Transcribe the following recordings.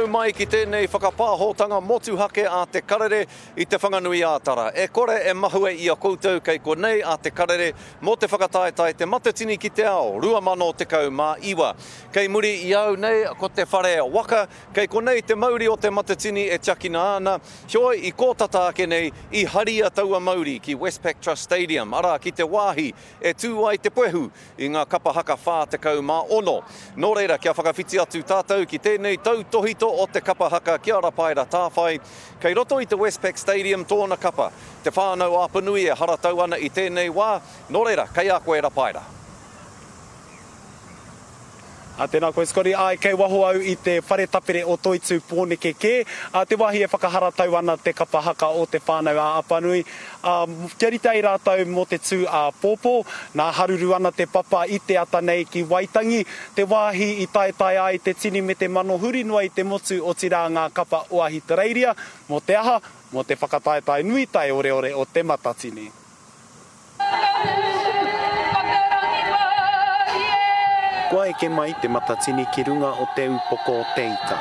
tau mai ki tēnei whakapāhotanga motuhake a te karere I te whanganui ātara. E kore e mahue I a koutou kei konei a te karere mo te whakataetai te matatini ki te ao, 2019. Kei muri I au nei ko te whare waka, kei konei te mauri o te matatini e tiakina ana, hioi I kōtata ake nei I haria taua mauri ki Westpac Trust Stadium, ara ki te wāhi e tū ai te poehu I ngā kapahaka whātekau-mā-ono. Nō reira, kia whakawhiti atu tātou ki tēnei tautohito o te kapahaka ki ara paira tāwhai. Kei roto I te Westpac Stadium tōna kapa, te whānau āpanui e haratau ana I tēnei wā. Nō reira, kei a koe ra paira. A tēnā koe Scotty, ai kei waho au I te whare tapere o Toitū Pōneke. Te wahi e whakaharatau ana te kapahaka o te whānau a Apanui. Kia rita I rātau mō te tū a Pōpō, nā haruru ana te papa I te ata nei ki Waitangi. Te wāhi I taetai ai te tini me te mano huri noa I te motu o tira ngā kapa o ahi te reiria. Mō te aha, mō te whakataetai nui tai ore ore o te matatini. Kua eke mai te matatini ki runga o te upoko o te ika.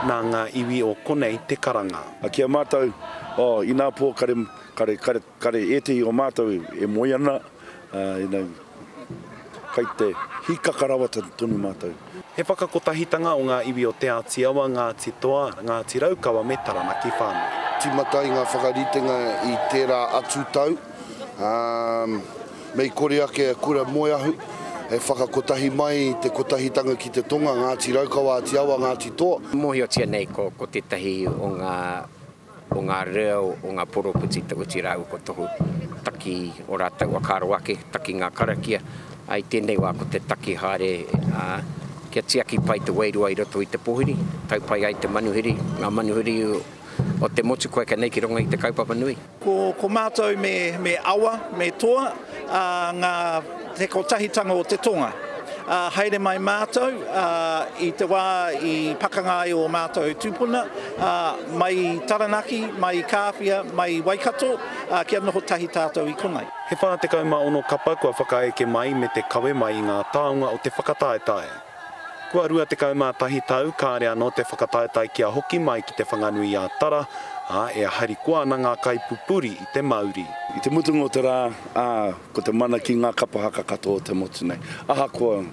Nā ngā iwi o konei te karanga. Kia mātou, I nā pō kare e te I o mātou e moi ana, kai te hikakarawa tonu mātou. He whakakotahitanga o ngā iwi o te Ātiawa, ngā Titoa, ngā Tiraukawa me Taranaki whānau. Timata I ngā whakaritenga I tērā atu tau. Mei kore ake kura moe ahu, e whakakotahi mai te kotahitanga ki te tonga, ngā Tiraukawa, Ātiawa, ngā Titoa. Mohi o tia nei ko tētahi o ngā reo, o ngā poroputi tau tirau ko tohu taki o rātau a Karawake, taki ngā karakia. Ai tēnei wā ko te taki hare, kia tiaki pai te wairua I roto I te pohiri, tau pai ai te manuhiri, ngā manuhiri o te motu koe ka nei ki ronga I te kaupapa nui. Ko mātou me awa, me toa, te kotahitanga o te tonga. Haere mai mātou, I te wā I pakangai o mātou tūpuna, mai Taranaki, mai Kāwhia, mai Waikato, kia noho tahi tātou I konei. He whātekau-mā-ono kapa kua whakaeke mai me te kawe mai I ngā tāunga o te whakataetae. Kua rua te kaumātahi tau, kārea no te whakataetai kia hoki mai ki te whanganui a Tara, e hari kua ana ngā kaipupuri I te Māori. I te mutunga o te rā, ko te mana ki ngā kapahaka katoa o te motu nei. Aha koa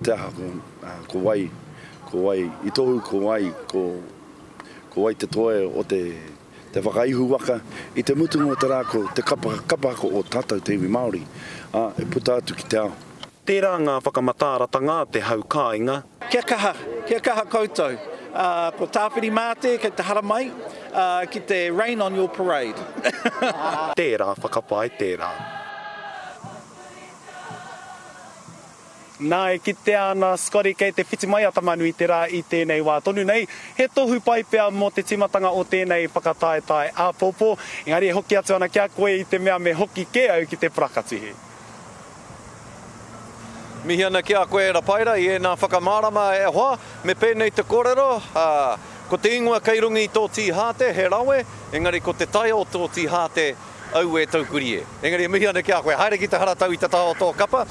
te aha, ko wai, I tohu ko wai, ko wai te toe o te whakaihu waka. I te mutunga o te rā, ko te kapahaka o tātou te iwi Māori, e puta atu ki te ao. Tērā ngā whakamatāratanga te hau kāinga. Kia kaha koutou. Ko tāwhiri māte, ki te haramai, ki te rain on your parade. Tērā whakapai tērā. Nā e ki te ana Scotty kei te whiti mai atamanui te rā I tēnei wā tonu nei. He tohu pai pea mō te timatanga o tēnei whakataetai a Pōpō. Engari e hoki atu ana kia koe I te mea me hoki ke au ki te prakatihi. Mihi ana ki a koe ra paira I nā whakamārama e hoa, me pēnei te kōrero, ko te ingoa kairungi tō tihāte, he rawe, engari ko te tai o tō tihāte au e taukuri e. Engari mihi ana ki a koe, haere ki te haratau I te tao tō kapa.